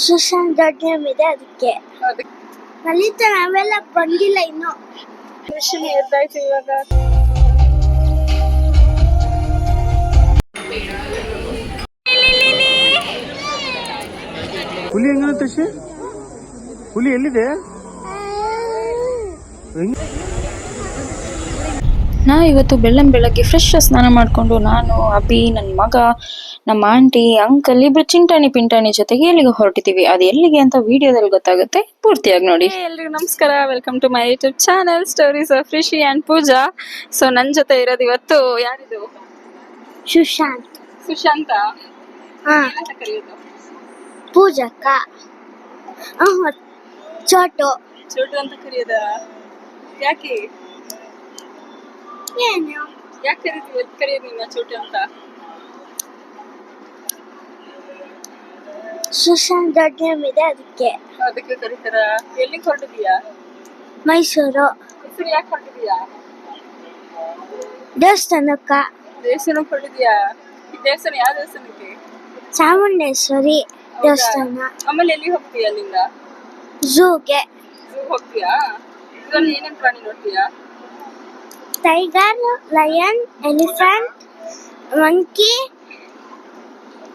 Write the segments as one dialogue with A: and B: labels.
A: ಸುಶಾಂತ್ ದೊಡ್ಡ ನೇಮ್ ಇದೆ ಅದಕ್ಕೆ. ಲಲಿತಾ ನಾವೆಲ್ಲ ಬಂದಿಲ್ಲ ಇನ್ನು.
B: ಮಿಷನ್ ಎದ್ದಾಯ್ತು ಇವಾಗ.
C: ಹುಲಿ ಹೆಂಗಂತ ಹುಲಿ ಎಲ್ಲಿದೆ?
B: ಇವತ್ತು ಬೆಳಗ್ಗೆ ಫ್ರೆಶ್ ಸ್ನಾನ ಮಾಡಿಕೊಂಡು ನಾನು, ಅಭಿ, ನನ್ನ ಮಗ, ನಮ್ಮ ಆಂಟಿ, ಅಂಕಲ್ ಇಬ್ರು ಚಿಂಟಾಣಿ ಪಿಂಟಾಣಿ ಜೊತೆಗೆ ಎಲ್ಲಿಗೆ ಹೊರಟಿದ್ದೀವಿ. ಅದು ಎಲ್ಲಿಗೆ ಅಂತ ವಿಡಿಯೋದಲ್ಲಿ ಗೊತ್ತಾಗುತ್ತೆ, ಪೂರ್ತಿಯಾಗಿ ನೋಡಿ. ಎಲ್ರಿಗೂ ನಮಸ್ಕಾರ, welcome to my YouTube channel stories of Rishi and Pooja. So ನನ್ನ ಜೊತೆ ಇರೋದು ಇವತ್ತು ಯಾರಿದು?
A: ಸುಶಾಂತ್.
B: ಸುಶಾಂತ ಅಂತ ಕರೆಯೋದು?
A: ಪೂಜಕ್ಕ. ಚೋಟು.
B: ಚೋಟು ಅಂತ ಕರೆಯೋದ? ಯಾಕೆ
A: ಏನು
B: ಯಾಕೆ ಕರೆಯೋದು ನಿನ್ನ ಚೋಟು ಅಂತ?
A: ಸುಶಾಂತ್ ದೊಡ್ಡ ನೇಮ್ ಇದೆ ಅದಕ್ಕೆ.
B: ಅದಕ್ಕೆ ಕರೀತಾರ. ಎಲ್ಲಿಗೆ ಹೊರಟಿದೀಯಾ?
A: ಮೈಸೂರು.
B: ಮೈಸೂರು ಯಾಕೆ ಹೊರಟಿದೀಯಾ?
A: ದೇವಸ್ಥಾನಕ್ಕ.
B: ದೇವಸ್ಥಾನಕ್ಕೆ ಹೊರಟಿದೀಯಾ? ಈ ದೇವಸ್ಥಾನ ಯಾವ ದೇವಸ್ಥಾನಕ್ಕೆ?
A: ಚಾಮುಂಡೇಶ್ವರಿ ದೇವಸ್ಥಾನ.
B: ಆಮೇಲೆ ಎಲ್ಲಿ ಹೋಗ್ತೀಯಾ ಅಲ್ಲಿಂದ?
A: ಝೂಗೆ.
B: ಝೂ ಹೋಗ್ತೀಯಾ? ಇದ್ರಲ್ಲಿ ಏನೇನ್ ಪ್ರಾಣಿ ನೋಡ್ತೀಯಾ?
A: Tiger, lion, elephant, monkey.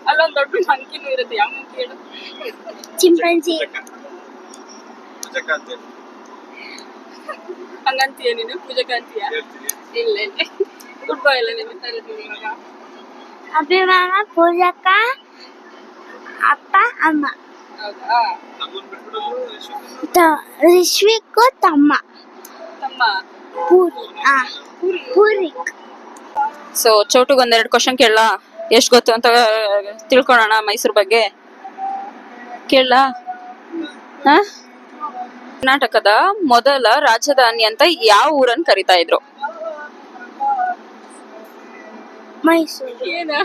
B: ಅಲ್ಲೊಂದು ದೊಡ್ಡ ಮಂಕಿನೂ ಇರುತ್ತೆ. ಯಾವ ಮಂಕಿ ಹೇಳು?
A: ಚಿಂಪಾಂಜಿ.
B: ಹಂಗಂತೀಯ ನೀನು? ಪೂಜಕ ಅಂತೀಯ? ಇಲ್ಲ ಇಲ್ಲ, ಗುಡ್ ಬಾಯ್ ಎಲ್ಲ ನೆನಪಿಸ್ತಾ ಇರೋದು ಇವಾಗ.
A: ಅಭಿಮಾನ, ಪೂಜಕ, ಅಪ್ಪ, ಅಮ್ಮ.
B: ಹೌದಾ?
A: ರಿಶ್ವಿಕ್ ತಮ್ಮ.
B: ತಮ್ಮ
A: ಪೂರಿಕ್.
B: ಸೊ ಚೋಟುಗ್ ಒಂದೆರಡು ಕ್ವಶನ್ ಕೇಳಲಾ? ಎಷ್ಟು ಗೊತ್ತು ಅಂತ ತಿಳ್ಕೊಳ್ಳೋಣ ಮೈಸೂರು ಬಗ್ಗೆ. ಕೇಳಲಾ? ಕರ್ನಾಟಕದ ಮೊದಲ ರಾಜಧಾನಿ ಅಂತ ಯಾವ ಊರನ್ನು ಕರಿತಾ ಇದ್ರು?
A: ಮೈಸೂರು.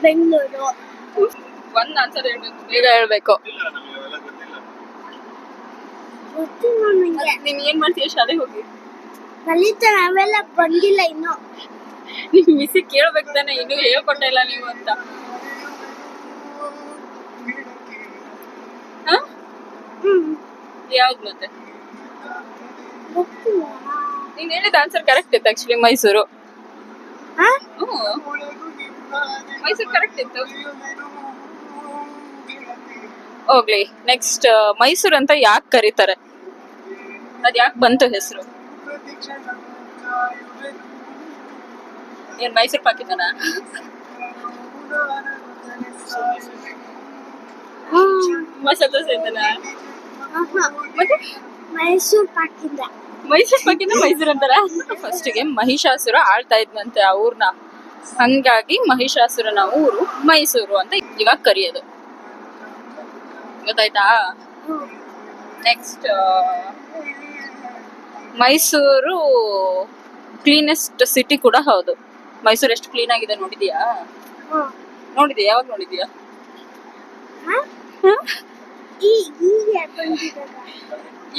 A: ಬೆಂಗಳೂರು.
B: ಒಂದ್ ಆನ್ಸರ್ ಹೇಳ್ಬೇಕು, ಬೇಗ ಹೇಳ್ಬೇಕು. ನೀನ್ ಏನ್ ಮಾಡ್ತೀಯ ಶಾಲೆಗೆ ಹೋಗಿ?
A: ಲಲಿತಾ ನಾವೆಲ್ಲ ಬಂದಿಲ್ಲ ಇನ್ನು.
B: ನಿಮ್ ಮಿಸ್ ಕೇಳ್ಬೇಕು ತಾನೆ, ಇನ್ನೂ ಹೇಳ್ಕೊಟ್ಟೆ ಇಲ್ಲ ನೀವು ಅಂತ. ಯಾವ್ದು ಮತ್ತೆ? ನೀನ್ ಹೇಳಿದ ಆನ್ಸರ್ ಕರೆಕ್ಟ್ ಇತ್ತು ಆಕ್ಚುಲಿ. ಮೈಸೂರು. ಮೈಸೂರು ಕರೆಕ್ಟ್ ಇತ್ತು. ಹೋಗ್ಲಿ, ನೆಕ್ಸ್ಟ್ ಮೈಸೂರು ಅಂತ ಯಾಕೆ ಕರೀತಾರೆ? ಅದ್ ಯಾಕೆ ಬಂತು ಹೆಸರು? ಏನ್ ಮೈಸೂರು ಪಾಕಿದಾನ? ಮಸಾಲೆ ದೋಸೆ ಅಂತನ? ಮತ್ತೆ
A: ಮೈಸೂರು ಪಾಕಿಂದ.
B: ಮೈಸೂರು ಪಾಕಿಂದ ಮೈಸೂರು ಅಂತಾರ? ಫಸ್ಟಿಗೆ ಮಹಿಷಾಸುರ ಆಳ್ತಾ ಇದ್ನಂತೆ ಆ ಊರ್ನ, ಹಂಗಾಗಿ ಮಹಿಷಾಸುರನ ಊರು ಮೈಸೂರು ಅಂತ ಇವಾಗ ಕರೆಯೋದು. ಗೊತ್ತಾಯ್ತಾ? ನೆಕ್ಸ್ಟ್, ಮೈಸೂರು ಕ್ಲೀನೆಸ್ಟ್ ಸಿಟಿ ಕೂಡ ಹೌದು. ಮೈಸೂರು ಎಷ್ಟು ಕ್ಲೀನ್ ಆಗಿದೆ ನೋಡಿದ್ಯಾ? ನೋಡಿದ್ಯಾ? ಯಾವಾಗ ನೋಡಿದ್ಯಾ?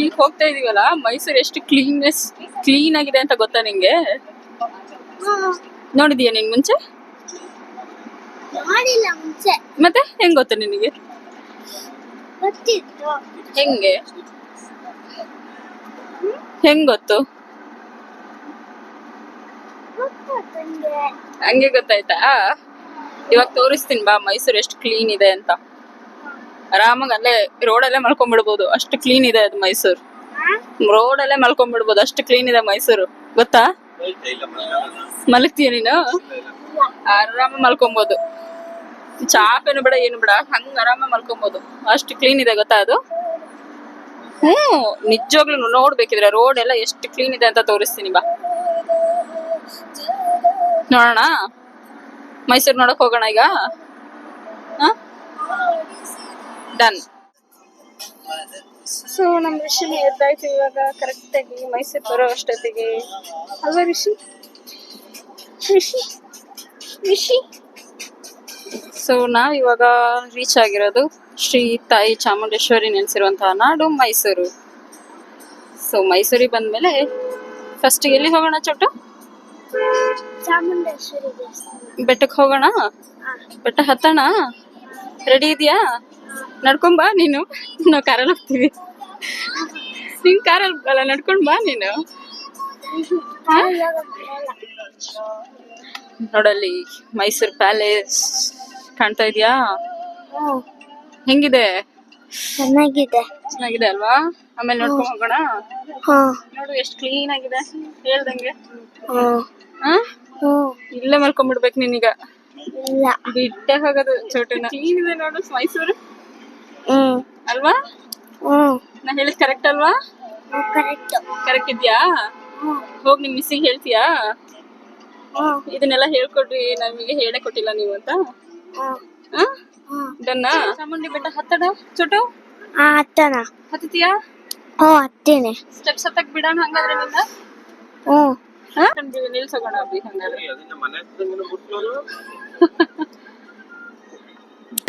B: ಈಗ ಹೋಗ್ತಾ ಇದೀವಲ್ಲ, ಮೈಸೂರು ಎಷ್ಟು ಕ್ಲೀನ್ ಆಗಿದೆ ಅಂತ ಗೊತ್ತಾ ನಿಂಗೆ? ನೋಡಿದ್ಯಾ ನೀನ್ ಮುಂಚೆ? ಮತ್ತೆ ಹೆಂಗ್ ಗೊತ್ತು ನಿನಗೆ? ಹೆಂಗೆ ಹೆಂಗ್ ಗೊತ್ತು? ಹಂಗೆ ಗೊತ್ತಾಯ್ತಾ? ಇವಾಗ ತೋರಿಸ್ತೀನಿ ಬಾ ಮೈಸೂರು ಎಷ್ಟು ಕ್ಲೀನ್ ಇದೆ ಅಂತ. ಆರಾಮಾಗಿ ಅಲ್ಲೇ ರೋಡಲ್ಲೇ ಮಲ್ಕೊಂಡ್ಬಿಡ್ಬೋದು, ಅಷ್ಟು ಕ್ಲೀನ್ ಇದೆ ಅದು ಮೈಸೂರು. ರೋಡಲ್ಲೇ ಮಲ್ಕೊಂಡ್ಬಿಡ್ಬೋದು, ಅಷ್ಟು ಕ್ಲೀನ್ ಇದೆ ಮೈಸೂರು. ಗೊತ್ತಾ? ಮಲಗ್ತೀಯ ನೀನು? ಆರಾಮ ಮಲ್ಕೊಬೋದು. ಚಾಪೇನು ಬೇಡ, ಏನು ಬೇಡ, ಹಂಗ ಆರಾಮ ಮಲ್ಕೊಬೋದು, ಅಷ್ಟು ಕ್ಲೀನ್ ಇದೆ. ಗೊತ್ತಾ ಅದು? ನಿಜವಾಗ್ಲೂ ನೋಡ್ಬೇಕಿದ್ರೆ ರೋಡ್ ಎಲ್ಲ ಎಷ್ಟು ಕ್ಲೀನ್ ಇದೆ ಅಂತ ತೋರಿಸ್ತೀನಿ ಬಾ, ನೋಡೋಣ. ಮೈಸೂರು ನೋಡಕ್ ಹೋಗೋಣ ಈಗ. ಡನ್. ಸೊ ನಮ್ ರಿಷಿನಿ ಎದ್ದಾಯ್ತು ಇವಾಗ ಕರೆಕ್ಟ್ ಆಗಿ ಮೈಸೂರು ಬರೋ ಅಷ್ಟೊತ್ತಿಗೆ ಅಲ್ವಾ ರಿಷಿ? ರಿಷಿ. ಸೊ ನಾವ್ ಇವಾಗ ರೀಚ್ ಆಗಿರೋದು ಶ್ರೀ ತಾಯಿ ಚಾಮುಂಡೇಶ್ವರಿ ನೆಲೆಸಿರುವಂತಹ ನಾಡು ಮೈಸೂರು. ಸೊ ಮೈಸೂರಿಗೆ ಬಂದ್ಮೇಲೆ ಫಸ್ಟ್ ಎಲ್ಲಿ ಹೋಗೋಣ ಚೋಟು?
A: ಚಾಮುಂಡೇಶ್ವರಿ ದೇವಸ್ಥಾನ.
B: ಬೆಟ್ಟಕ್ಕೆ ಹೋಗೋಣ? ಬೆಟ್ಟ ಹತ್ತೋಣ? ರೆಡಿ ಇದೆಯಾ? ನಡ್ಕೊಂಬಾ ನೀನು, ನಾವು ಕಾರಲ್ಲಿ ಹೋಗ್ತೀವಿ. ನೀನ್ ಕಾರಲ್ಲಿ ಅಲ್ಲ, ನಡ್ಕೊಂಡ್ ಬಾ ನೀನು. ನೋಡಲ್ಲಿ ಮೈಸೂರು ಪ್ಯಾಲೇಸ್ ಕಾಣ್ತಾ ಇದೆಯಾ? ಹೆಂಗಿದೆ?
A: ಚೆನ್ನಾಗಿದೆ.
B: ಚೆನ್ನಾಗಿದೆ ಅಲ್ವಾ? ಆಮೇಲೆ ನೋಡ್ಕೊಂಡ್ ಹೋಗೋಣ.
A: ಹಾ.
B: ನೋಡು ಎಷ್ಟು ಕ್ಲೀನ್ ಆಗಿದೆ ಹೇಳ್ದಂಗೆ.
A: ಹಾ.
B: ಇಲ್ಲೇ ಮಲ್ಕೊಂಡ್ಬಿಡ್ಬೇಕು ನೀನೀಗ.
A: ಇಲ್ಲ.
B: ಬಿಟ್ಟೆ ಹೋಗೋದು ಚೋಟುನ. ಕ್ಲೀನ್ ಇದೆ ನೋಡು ಮೈಸೂರು ಅಲ್ವಾ? ನಾ ಹೇಳಿದ್ ಕರೆಕ್ಟ್ ಅಲ್ವಾ? ಕರೆಕ್ಟ್ ಇದ್ಯಾ? ಹೋಗಿ ನಿಮ್ ಮಿಸ್ಸಿಗೆ ಹೇಳ್ತೀಯಾ ಇದನ್ನೆಲ್ಲ ಹೇಳ್ಕೊಡ್ರಿ, ನಮಗೆ ಹೇಳೇ ಕೊಟ್ಟಿಲ್ಲ ನೀವು ಅಂತ? ಡನ್ನ? ಚಾಮುಂಡಿ ಬೆಟ್ಟ ಹತ್ತಡ ಚೋಟು?
A: ಹತ್ತಣ.
B: ಹತ್ತಿಯಾ?
A: ಹತ್ತೇನೆ.
B: ಸ್ಟೆಪ್ಸ್ ಹತ್ತಕ್ ಬಿಡೋಣ ಹಂಗಾದ್ರೆ ನಿನ್ನ? ನಿಲ್ಸೋಣ ಅಭಿ ಹಂಗಾದ್ರೆ.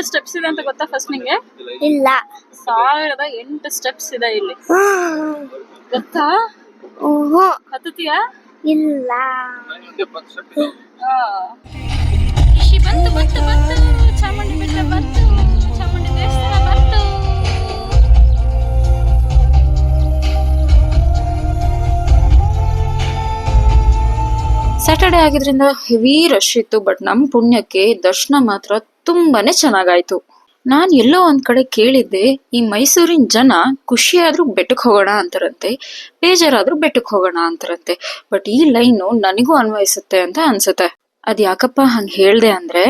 B: ಸ್ಟೆಪ್ಸ್ ಇದೆ ಅಂತ ಗೊತ್ತಾ ಫಸ್ಟ್ ನಿಂಗೆ?
A: ಇಲ್ಲ.
B: 1008 ಸ್ಟೆಪ್ಸ್ ಇದೆ ಇಲ್ಲಿ, ಗೊತ್ತಾ? ಹತ್ತುತ್ತೀಯಾ?
A: ಇಲ್ಲ.
B: ಬಂತು ಬಂತು ಬಂತು, ಚಾಮುಂಡಿ ಬೆಟ್ಟ ಬಂತು, ಚಾಮುಂಡಿ ದೇವಸ್ಥಾನ ಬಂತು. ಸ್ಯಾಟರ್ಡೆ ಆಗಿದ್ರಿಂದ ಹೆವಿ ರಶ್ ಇತ್ತು, ಬಟ್ ನಮ್ ಪುಣ್ಯಕ್ಕೆ ದರ್ಶನ ಮಾತ್ರ ತುಂಬಾನೇ ಚೆನ್ನಾಗಾಯ್ತು. ನಾನ್ ಎಲ್ಲೋ ಒಂದ್ ಕಡೆ ಕೇಳಿದ್ದೆ, ಈ ಮೈಸೂರಿನ ಜನ ಖುಷಿಯಾದ್ರೂ ಬೆಟ್ಟಕ್ಕೆ ಹೋಗೋಣ ಅಂತಾರಂತೆ, ಬೇಜಾರಾದ್ರೂ ಬೆಟ್ಟಕ್ಕೆ ಹೋಗೋಣ ಅಂತಾರಂತೆ. ಬಟ್ ಈ ಲೈನು ನನಗೂ ಅನ್ವಯಿಸುತ್ತೆ ಅಂತ ಅನ್ಸುತ್ತೆ. ಅದ್ ಯಾಕಪ್ಪ ಹಂಗ್ ಹೇಳ್ದೆ ಅಂದ್ರೆ,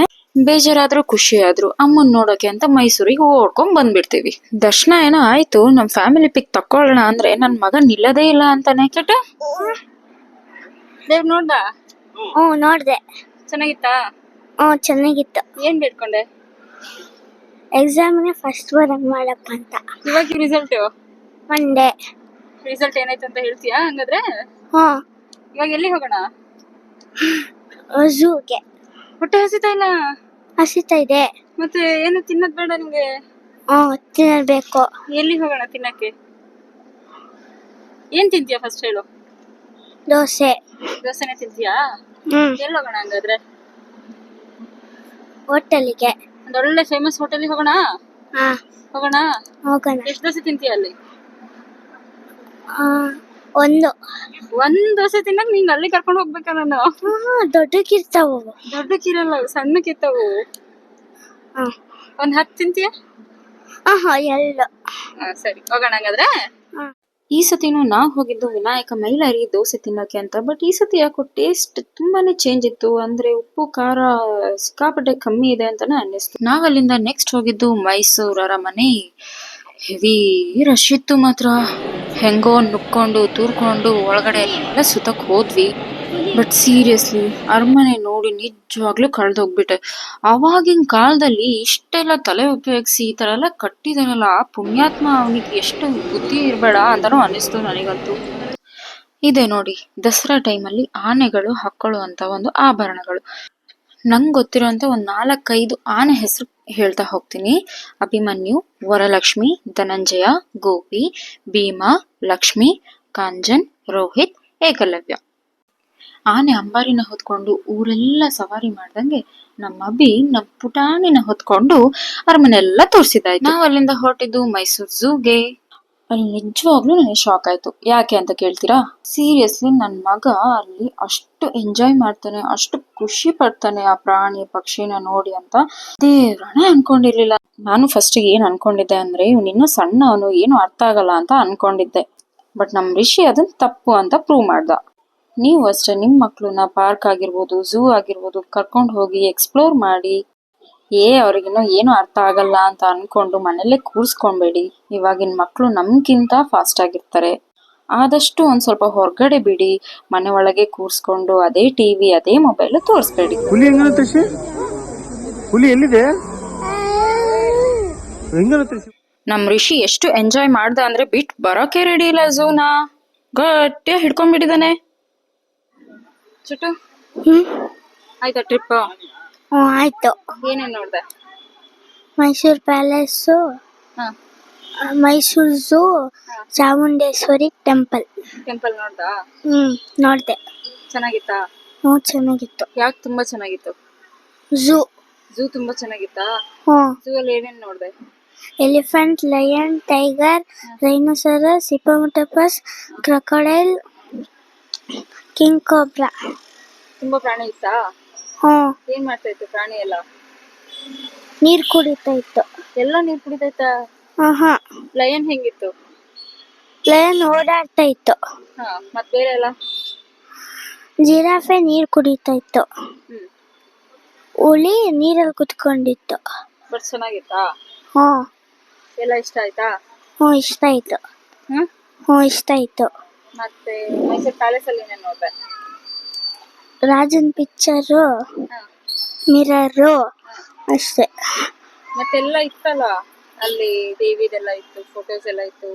B: ಬೇಜಾರಾದ್ರೂ ಖುಷಿಯಾದ್ರೂ ಅಮ್ಮನ್ ನೋಡಕ್ಕೆ ಅಂತ ಮೈಸೂರಿಗೆ ಓಡ್ಕೊಂಡ್ ಬಂದ್ಬಿಡ್ತೀವಿ. ದರ್ಶನ ಏನೋ ಆಯ್ತು, ನಮ್ ಫ್ಯಾಮಿಲಿ ಪಿಕ್ ತಕ್ಕೊಳ್ಳೋಣ ಅಂದ್ರೆ ನನ್ ಮಗ ನಿಲ್ಲದೇ ಇಲ್ಲ ಅಂತಾನೆ. ಕೆಟ್ಟ ದೇವ್ ನೋಡ್ದ?
A: ನೋಡ್ದೆ.
B: ಚೆನ್ನಾಗಿತ್ತಾ?
A: ಚೆನ್ನಾಗಿತ್ತು.
B: ಏನ್ ಬೇಡ್ಕೊಂಡೆ?
A: ಎಕ್ಸಾಮ್ಗೆ ಫಸ್ಟ್ ಬರಂಗ್ ಮಾಡಪ್ಪ ಅಂತ.
B: ಇವಾಗ ರಿಸಲ್ಟ್
A: ಮಂಡೇ.
B: ರಿಸಲ್ಟ್ ಏನಾಯ್ತು ಅಂತ ಹೇಳ್ತೀಯಾ ಹಂಗಾದ್ರೆ? ಇವಾಗ ಎಲ್ಲಿ ಹೋಗೋಣ?
A: ಝೂಗೆ.
B: ಹೊಟ್ಟೆ ಹಸಿತಾ ಇಲ್ಲ?
A: ಹಸಿತಾ ಇದೆ.
B: ಮತ್ತೆ ಏನು ತಿನ್ನೋದ್ ಬೇಡ ನಿಮ್ಗೆ?
A: ತಿನ್ನಬೇಕು.
B: ಎಲ್ಲಿ ಹೋಗೋಣ ತಿನ್ನಕ್ಕೆ? ಏನ್ ತಿಂತೀಯ ಫಸ್ಟ್ ಹೇಳು?
A: ದೋಸೆ.
B: ದೋಸೆನೆ ತಿಂತೀಯಾ? ಎಲ್ಲಿ ಹೋಗೋಣ ಹಂಗಾದ್ರೆ?
A: ಹೋಟೆಲ್ಗೆ.
B: ಒಂದ್ ಒಳ್ಳೆ ಫೇಮಸ್ ಹೋಟೆಲ್ ಹೋಗೋಣ? ಹೋಗೋಣ. ಎಷ್ಟು ದೋಸೆ ತಿಂತೀಯ ಅಲ್ಲಿ?
A: ಒಂದ್
B: ದೋಸೆ ತಿನ್ನಕ್ ನೀನ್ ಅಲ್ಲಿ ಕರ್ಕೊಂಡು ಹೋಗ್ಬೇಕಾ ನಾನು?
A: ದೊಡ್ಡಕ್ಕಿರ್ತಾವು.
B: ದೊಡ್ಡಕ್ಕಿರಲ್ಲ, ಸಣ್ಣಕ್ಕಿರ್ತಾವು. ಒಂದ್ 10 ತಿಂತೀಯ?
A: ಎಲ್ಲ.
B: ಸರಿ ಹೋಗೋಣ ಹಂಗಾದ್ರೆ. ಈ ಸತಿನೂ ನಾವ್ ಹೋಗಿದ್ದು ವಿನಾಯಕ ಮೈಲಾರಿ ದೋಸೆ ತಿನ್ನಕ್ಕೆ ಅಂತ. ಬಟ್ ಈ ಸತಿ ಯಾಕೋ ಟೇಸ್ಟ್ ತುಂಬಾನೇ ಚೇಂಜ್ ಇತ್ತು. ಅಂದ್ರೆ ಉಪ್ಪು ಖಾರ ಸಿಕ್ಕಾಪಟ್ಟೆ ಕಮ್ಮಿ ಇದೆ ಅಂತಾನೆ ಅನ್ನಿಸ್ತು. ನಾವ್ ಅಲ್ಲಿಂದ ನೆಕ್ಸ್ಟ್ ಹೋಗಿದ್ದು ಮೈಸೂರು ಅರಮನೆ. ಹೆವಿ ರಶ್ ಇತ್ತು ಮಾತ್ರ. ಹೆಂಗೋ ನುಕ್ಕೊಂಡು ತೂರ್ಕೊಂಡು ಒಳಗಡೆ ಎಲ್ಲ ಸುತ್ತಕ್ ಹೋದ್ವಿ. ಬಟ್ ಸೀರಿಯಸ್ಲಿ ಅರಮನೆ ನೋಡಿ ನಿಜವಾಗ್ಲೂ ಕಳ್ದೋಗ್ಬಿಟ್ಟೆ. ಅವಾಗಿನ ಕಾಲದಲ್ಲಿ ಇಷ್ಟೆಲ್ಲ ತಲೆ ಉಪಯೋಗಿಸಿ ಈ ತರ ಎಲ್ಲ ಕಟ್ಟಿದಾರಲ್ಲ, ಪುಣ್ಯಾತ್ಮ, ಅವನಿಗೆ ಎಷ್ಟು ಬುದ್ಧಿ ಇರ್ಬೇಡ ಅಂತಾನೂ ಅನಿಸ್ತು ನನಗಂತೂ. ಇದೆ ನೋಡಿ, ದಸರಾ ಟೈಮಲ್ಲಿ ಆನೆಗಳು ಹಾಕೊಳ್ಳುವಂತ ಒಂದು ಆಭರಣಗಳು. ನಂಗೆ ಗೊತ್ತಿರೋಂತ ಒಂದ್ 4-5 ಆನೆ ಹೆಸರು ಹೇಳ್ತಾ ಹೋಗ್ತೀನಿ. ಅಭಿಮನ್ಯು, ವರಲಕ್ಷ್ಮಿ, ಧನಂಜಯ, ಗೋಪಿ, ಭೀಮಾ, ಲಕ್ಷ್ಮಿ, ಕಾಂಜನ್, ರೋಹಿತ್, ಏಕಲವ್ಯ. ಆನೆ ಅಂಬಾರಿನ ಹೊತ್ಕೊಂಡು ಊರೆಲ್ಲ ಸವಾರಿ ಮಾಡ್ದಂಗೆ ನಮ್ಮ ಅಭಿ ನಮ್ ಪುಟಾಣಿನ ಹೊತ್ಕೊಂಡು ಅರಮನೆ ಎಲ್ಲ ತೋರ್ಸಿದಾಯ್ತು. ನಾವ್ ಅಲ್ಲಿಂದ ಹೊರಟಿದ್ದು ಮೈಸೂರು ಝೂಗೆ. ಅಲ್ಲಿ ನಿಜವಾಗ್ಲೂ ನನಗೆ ಶಾಕ್ ಆಯ್ತು. ಯಾಕೆ ಅಂತ ಕೇಳ್ತೀರಾ? ಸೀರಿಯಸ್ಲಿ ನನ್ ಮಗ ಅಲ್ಲಿ ಅಷ್ಟು ಎಂಜಾಯ್ ಮಾಡ್ತಾನೆ, ಅಷ್ಟು ಖುಷಿ ಪಡ್ತಾನೆ ಆ ಪ್ರಾಣಿ ಪಕ್ಷಿನ ನೋಡಿ ಅಂತ ದೇವ್ರನೇ ಅನ್ಕೊಂಡಿರ್ಲಿಲ್ಲ. ನಾನು ಫಸ್ಟ್ ಏನ್ ಅನ್ಕೊಂಡಿದ್ದೆ ಅಂದ್ರೆ, ಇವ್ನು ಇನ್ನೂ ಸಣ್ಣ, ಅವನು ಏನು ಅರ್ಥ ಆಗಲ್ಲ ಅಂತ ಅನ್ಕೊಂಡಿದ್ದೆ. ಬಟ್ ನಮ್ ರಿಷಿ ಅದನ್ನ ತಪ್ಪು ಅಂತ ಪ್ರೂವ್ ಮಾಡ್ದ. ನೀವು ಅಷ್ಟೇ ನಿಮ್ಮ ಮಕ್ಳನ್ನ ಪಾರ್ಕ್ ಆಗಿರ್ಬೋದು, ಝೂ ಆಗಿರ್ಬೋದು ಕರ್ಕೊಂಡು ಹೋಗಿ ಎಕ್ಸ್ಪ್ಲೋರ್ ಮಾಡಿ. ಅವ್ರಿಗಿನ್ನೂ ಏನು ಅರ್ಥ ಆಗಲ್ಲ ಅಂತ ಅನ್ಕೊಂಡು ಮನೇಲೆ ಕೂರ್ಸ್ಕೊಂಬೇಡಿ. ಇವಾಗಿನ ಮಕ್ಳು ನಮ್ಗಿಂತ ಫಾಸ್ಟ್ ಆಗಿರ್ತಾರೆ. ಆದಷ್ಟು ಒಂದ್ ಸ್ವಲ್ಪ ಹೊರಗಡೆ ಬಿಡಿ. ಮನೆ ಒಳಗೆ ಕೂರ್ಸ್ಕೊಂಡು ಅದೇ ಟಿವಿ ಅದೇ ಮೊಬೈಲ್ ತೋರಿಸ್ಬೇಡಿ.
C: ಹುಲಿ ಎಲ್ಲಿದೆ?
B: ನಮ್ ರಿಷಿ ಎಷ್ಟು ಎಂಜಾಯ್ ಮಾಡ್ದ ಅಂದ್ರೆ ಬಿಟ್ ಬರೋಕೆ ರೆಡಿ ಇಲ್ಲ. ಝೂನ ಗಟ್ಟಿಯ ಹಿಡ್ಕೊಂಡ್ಬಿಟ್ಟಿದಾನೆ. ಚುಟ್ಟು ಆಯ್ತಾ ಟ್ರಿಪ್?
A: ಆಯ್ತು.
B: ಏನೇನ್ ನೋಡ್ದೆ?
A: Mysore palace, Mysore zoo, Chamundeshwari temple
B: ನೋಡ್ದಾ?
A: ನೋಡ್ದೆ.
B: ಚೆನ್ನಾಗಿತ್ತಾ?
A: ಚೆನ್ನಾಗಿತ್ತು.
B: ಯಾಕೆ ತುಂಬಾ ಚೆನ್ನಾಗಿತ್ತು?
A: ಝೂ
B: ಝೂ ತುಂಬಾ ಚೆನ್ನಾಗಿತ್ತಾ?
A: ಹ್ಞೂ.
B: ಝೂ ಅಲ್ಲಿ ಏನೇನ್ ನೋಡ್ದೆ?
A: Elephant, lion, tiger, rhinoceros, hippopotamus, crocodile, king cobra.
B: ತುಂಬಾ ಪ್ರಾಣಿ ಇತ್ತಾ?
A: ಹ್ಞೂ.
B: ಏನ್ ಮಾಡ್ತಾ ಇತ್ತು ಪ್ರಾಣಿ ಎಲ್ಲ?
A: ನೀರು ಕುಡಿತಾ ಇತ್ತು.
B: ಎಲ್ಲ ನೀರ್ ಕುಡಿತೈತಾ?
A: ಹಾ.
B: ಲಯನ್ ಹೆಂಗಿತ್ತು?
A: ಲಯನ್ ಓಡಾಡ್ತಾ ಇತ್ತು.
B: ಹಾ, ಮತ್ ಬೇರೆ ಎಲ್ಲ?
A: ಜಿರಾಫೆ ನೀರು ಕುಡಿತಾ ಇತ್ತು.
B: ಹ್ಮ್.
A: ಹುಲಿ ನೀರಲ್ಲಿ ಕುತ್ಕೊಂಡಿತ್ತು.
B: ಬಟ್ ಚೆನ್ನಾಗಿತ್ತಾ?
A: ಹ್ಞೂ.
B: ಎಲ್ಲ ಇಷ್ಟ ಆಯ್ತಾ?
A: ಹ್ಞೂ, ಇಷ್ಟ ಆಯ್ತು.
B: ಹ್ಮ್.
A: ಹ್ಞೂ, ಇಷ್ಟ ಆಯ್ತು.
B: ಮತ್ತೆ ಮೈಸೂರು ಪ್ಯಾಲೇಸ್ ಅಲ್ಲಿ ಏನೇನ್ ನೋಡ್ದೆ?
A: ರಾಜನ್ ಪಿಕ್ಚರು,
B: ಹಾ.
A: ಮಿರರು, ಅಷ್ಟೇ.
B: ಮತ್ತೆಲ್ಲ ಇತ್ತಲ್ಲ ಅಲ್ಲಿ, ದೇವಿದೆಲ್ಲ ಇತ್ತು, ಫೋಟೋಸ್ ಎಲ್ಲ ಇತ್ತು,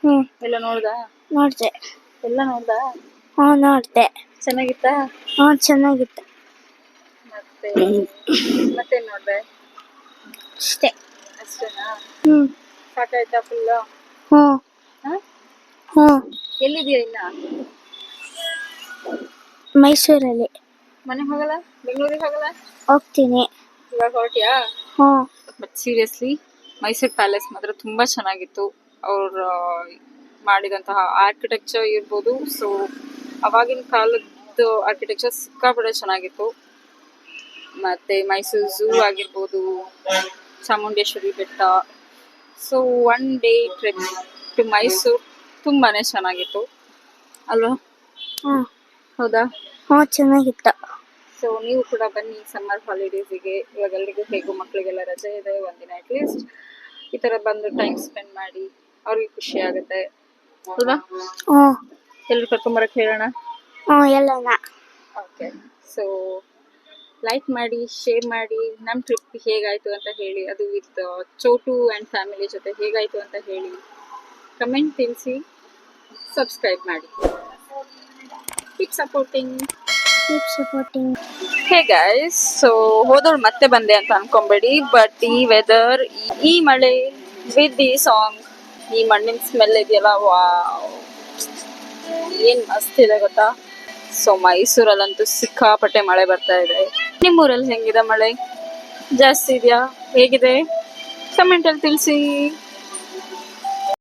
A: ಹ್ಞೂ.
B: ಎಲ್ಲ ನೋಡ್ದ?
A: ನೋಡಿದೆ.
B: ಎಲ್ಲ ನೋಡ್ದ?
A: ಹ್ಞೂ, ನೋಡಿದೆ.
B: ಚೆನ್ನಾಗಿತ್ತಾ?
A: ಹ್ಞೂ, ಚೆನ್ನಾಗಿತ್ತು.
B: ಮತ್ತೆ ಮತ್ತೇನ್ ನೋಡ್ದೆ?
A: ಅಷ್ಟೇ.
B: ಅಷ್ಟೇನಾ?
A: ಹ್ಞೂ.
B: ಸಾಕಾಯ್ತಾ ಫುಲ್?
A: ಹ್ಞೂ.
B: ಹಾ?
A: ಹ್ಞೂ.
B: ಎಲ್ಲಿದ್ಯಾ ಇನ್ನ?
A: ಮೈಸೂರಲ್ಲಿ.
B: ಮನೆಗೆ ಹೋಗಲ್ಲ? ಬೆಂಗಳೂರಿಗೆ ಹೋಗಲ್ಲ?
A: ಹೋಗ್ತೀನಿ.
B: ಇವಾಗ ಹೊರಟ್ಯಾ?
A: ಹ್ಞೂ.
B: ಬಟ್ ಸೀರಿಯಸ್ಲಿ ಮೈಸೂರು ಪ್ಯಾಲೇಸ್ ಮಾತ್ರ ತುಂಬಾ ಚೆನ್ನಾಗಿತ್ತು. ಅವ್ರು ಮಾಡಿದಂತಹ ಆರ್ಕಿಟೆಕ್ಚರ್ ಇರ್ಬೋದು, ಸೊ ಅವಾಗಿನ ಕಾಲದ್ದು ಆರ್ಕಿಟೆಕ್ಚರ್ ಸಿಕ್ಕಾಪಟ್ಟೆ ಚೆನ್ನಾಗಿತ್ತು. ಮತ್ತೆ ಮೈಸೂರು ಝೂ ಆಗಿರ್ಬೋದು, ಚಾಮುಂಡೇಶ್ವರಿ ಬೆಟ್ಟ. So 1 day trip to Mysuru ತುಂಬಾನೇ ಚೆನ್ನಾಗಿತ್ತು ಅಲ್ವಾ?
A: ಹ್ಞೂ.
B: ಹೌದಾ?
A: ಹ್ಞೂ, ಚೆನ್ನಾಗಿತ್ತು.
B: ಸೊ ನೀವು ಕೂಡ ಬನ್ನಿ ಸಮ್ಮರ್ ಹಾಲಿಡೇಸಿಗೆ. ಇವಾಗ ಎಲ್ರಿಗೂ ಹೇಗೂ ಮಕ್ಕಳಿಗೆಲ್ಲ ರಜೆ ಇದೆ, ಒಂದಿನ ಅಟ್ಲೀಸ್ಟ್ ಈ ಥರ ಬಂದು ಟೈಮ್ ಸ್ಪೆಂಡ್ ಮಾಡಿ ಅವ್ರಿಗೆ ಖುಷಿ ಆಗುತ್ತೆ. ಹೌದಾ?
A: ಹ್ಞೂ.
B: ಎಲ್ರು ಕರ್ಕೊಂಬರಕ್ಕೆ ಹೇಳೋಣ.
A: ಹ್ಞೂ, ಎಲ್ಲನ.
B: ಓಕೆ, ಸೊ ಲೈಕ್ ಮಾಡಿ, ಶೇರ್ ಮಾಡಿ, ನಮ್ಮ ಟ್ರಿಪ್ ಹೇಗಾಯಿತು ಅಂತ ಹೇಳಿ, ಅದು ವಿತ್ ಚೋಟು ಆ್ಯಂಡ್ ಫ್ಯಾಮಿಲಿ ಜೊತೆ ಹೇಗಾಯಿತು ಅಂತ ಹೇಳಿ ಕಮೆಂಟ್ ತಿಳಿಸಿ, ಸಬ್ಸ್ಕ್ರೈಬ್ ಮಾಡಿ. Keep supporting. Hey guys, so ಹೋದೋಳು ಮತ್ತೆ ಬಂದೆ ಅಂತ ಅನ್ಕೊಂಬೇಡಿ, ಬಟ್ ಈ ವೆದರ್, ಈ ಮಳೆ ವಿತ್ ಈ ಸಾಂಗ್, ಈ ಮಣ್ಣಿನ ಸ್ಮೆಲ್ ಇದೆಯಲ್ಲ, ವಾವ್, ಏನ್ ಮಸ್ತ್ ಇದೆ ಗೊತ್ತಾ? ಸೊ ಮೈಸೂರಲ್ಲಂತೂ ಸಿಕ್ಕಾಪಟ್ಟೆ ಮಳೆ ಬರ್ತಾ ಇದೆ. ನಿಮ್ಮೂರಲ್ಲಿ ಹೆಂಗಿದೆ ಮಳೆ? ಜಾಸ್ತಿ ಇದೆಯಾ? ಹೇಗಿದೆ? ಕಮೆಂಟಲ್ಲಿ ತಿಳಿಸಿ.